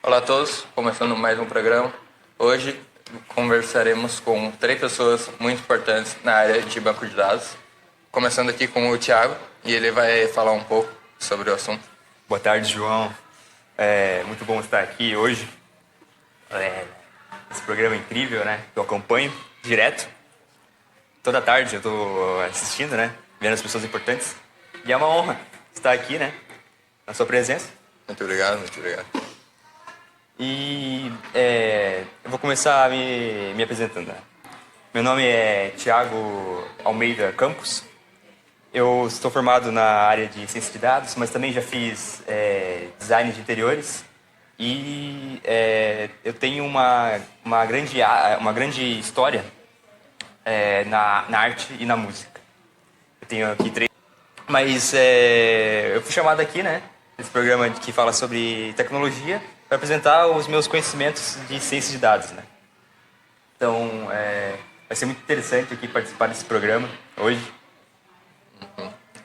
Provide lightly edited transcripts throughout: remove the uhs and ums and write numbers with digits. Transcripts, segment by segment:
Olá a todos, começando mais um programa. Hoje conversaremos com 3 pessoas muito importantes na área de banco de dados. Começando aqui com o Thiago, e ele vai falar um pouco sobre o assunto. Boa tarde, João. É muito bom estar aqui hoje. Esse programa é incrível, né? Eu acompanho direto. Toda tarde eu estou assistindo, né? Vendo as pessoas importantes. E é uma honra estar aqui, né? Na sua presença. Muito obrigado, muito obrigado. E eu vou começar me apresentando, né? Meu nome é Thiago Almeida Campos. Eu estou formado na área de ciência de dados, mas também já fiz design de interiores. E eu tenho uma grande história na arte e na música. Eu tenho aqui 3. Mas eu fui chamado aqui, né? Esse programa que fala sobre tecnologia, para apresentar os meus conhecimentos de ciência de dados, né? Então, vai ser muito interessante aqui participar desse programa hoje.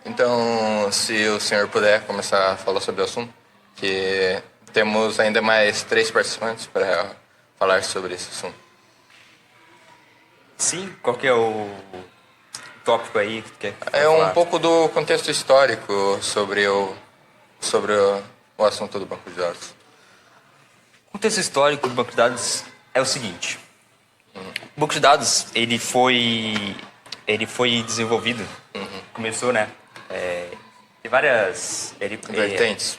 Então, se o senhor puder começar a falar sobre o assunto, que temos ainda mais 3 participantes para falar sobre esse assunto. Sim, qual que é o tópico aí que tu quer É um falar? pouco do contexto histórico sobre o assunto do banco de dados. O contexto histórico do banco de dados é o seguinte. O banco de dados, ele foi desenvolvido, começou, né? Tem várias... Vertentes.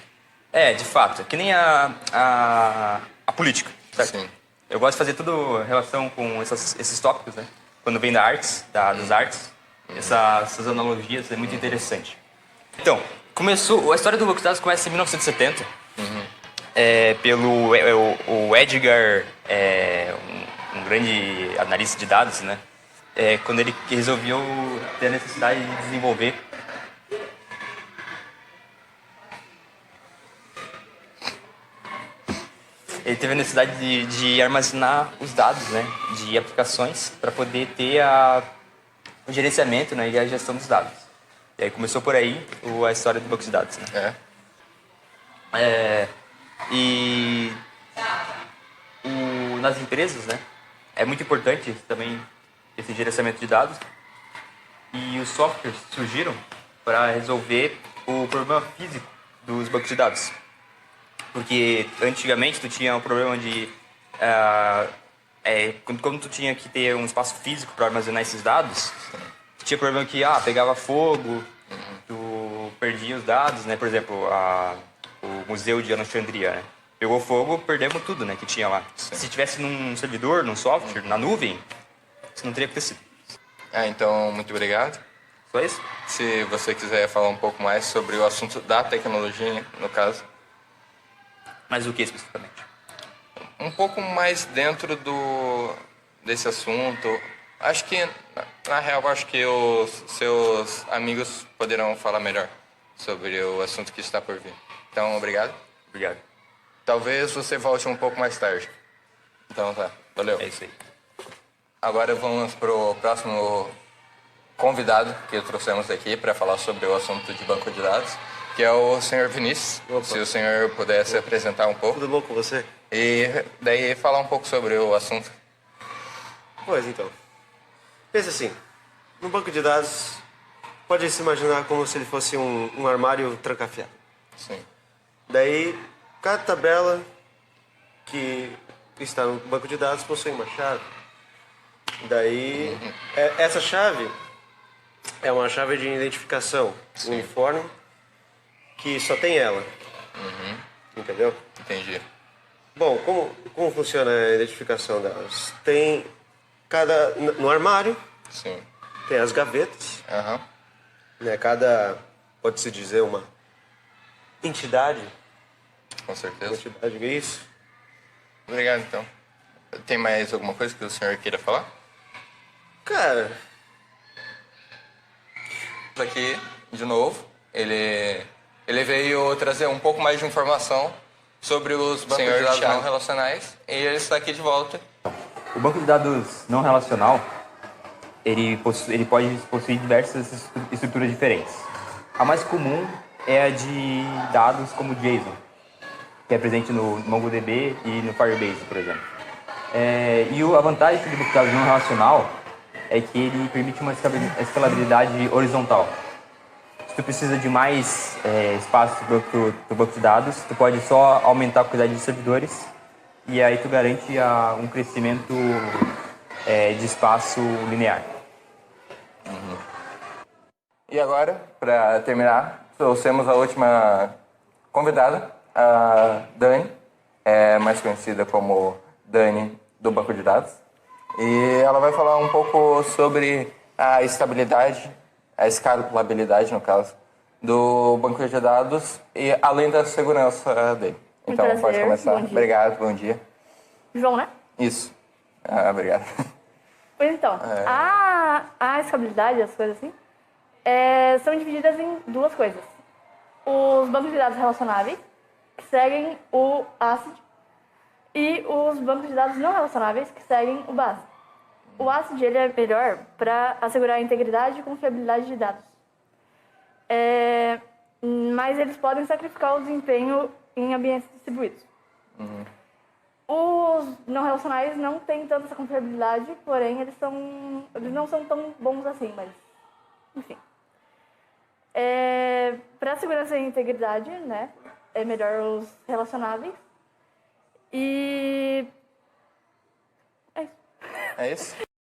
de fato. Que nem a política, certo? Sim. Eu gosto de fazer tudo em relação com esses tópicos, né? Quando vem da artes, das artes, essas analogias é muito interessante. Então, a história do banco de dados começa em 1970, pelo o Edgar, um grande analista de dados, né? Quando ele resolveu ter a necessidade de desenvolver ele teve a necessidade de armazenar os dados, né, de aplicações para poder ter o gerenciamento, né, e a gestão dos dados. E aí começou por aí a história do banco de dados, né? Nas empresas, né, é muito importante também esse gerenciamento de dados. E os softwares surgiram para resolver o problema físico dos bancos de dados. Porque antigamente tu tinha o problema de... quando tu tinha que ter um espaço físico para armazenar esses dados, tu tinha problema que pegava fogo, tu perdia os dados, né? Por exemplo, o Museu de Alexandria, né? Pegou fogo, perdemos tudo, né, que tinha lá. Sim. Se tivesse num servidor, num software, na nuvem, isso não teria acontecido. Então, muito obrigado. Só isso? Se você quiser falar um pouco mais sobre o assunto da tecnologia, no caso. Mas o que especificamente? Um pouco mais dentro desse assunto. Acho que, na real, acho que os seus amigos poderão falar melhor sobre o assunto que está por vir. Então, obrigado. Obrigado. Talvez você volte um pouco mais tarde. Então tá, valeu. É isso aí. Agora vamos pro próximo convidado que trouxemos aqui para falar sobre o assunto de banco de dados, que é o senhor Vinícius. Opa. Se o senhor pudesse apresentar um pouco. Tudo bom com você? E daí falar um pouco sobre o assunto. Pois então. Pensa assim, no banco de dados, pode se imaginar como se ele fosse um armário trancafiado. Sim. Daí, cada tabela que está no banco de dados possui uma chave. Daí, essa chave é uma chave de identificação uniforme que só tem ela. Entendeu? Entendi. Bom, como funciona a identificação delas? Tem no armário, Sim. tem as gavetas, Aham. né? Cada, pode-se dizer, uma entidade. Com certeza. Isso. Obrigado, então. Tem mais alguma coisa que o senhor queira falar? Cara, Aqui, de novo, ele veio trazer um pouco mais de informação sobre os bancos de dados não relacionais e ele está aqui de volta. O banco de dados não relacional, ele pode possuir diversas estruturas diferentes. A mais comum é a de dados como JSON. que é presente no MongoDB e no Firebase, por exemplo. A vantagem do banco de dados não relacional é que ele permite uma escalabilidade horizontal. Se tu precisa de mais espaço do banco de dados, tu pode só aumentar a quantidade de servidores e aí tu garante um crescimento de espaço linear. E agora, para terminar, trouxemos a última convidada, a Dani, mais conhecida como Dani do banco de dados. E ela vai falar um pouco sobre a estabilidade, a escalabilidade, no caso, do banco de dados e além da segurança dele. Então, prazer, pode começar. bom dia. Obrigado, bom dia. João, né? Isso. Obrigado. Pois então, a escalabilidade, as coisas assim, são divididas em duas coisas. Os bancos de dados relacionáveis, que seguem o ACID, e os bancos de dados não relacionáveis, que seguem o BASE. O ACID ele é melhor para assegurar a integridade e confiabilidade de dados. Mas eles podem sacrificar o desempenho em ambientes distribuídos. Os não relacionais não têm tanta essa confiabilidade, porém eles não são tão bons assim, mas enfim. Para segurança e integridade, né, é melhor os relacionáveis. E é isso. É isso?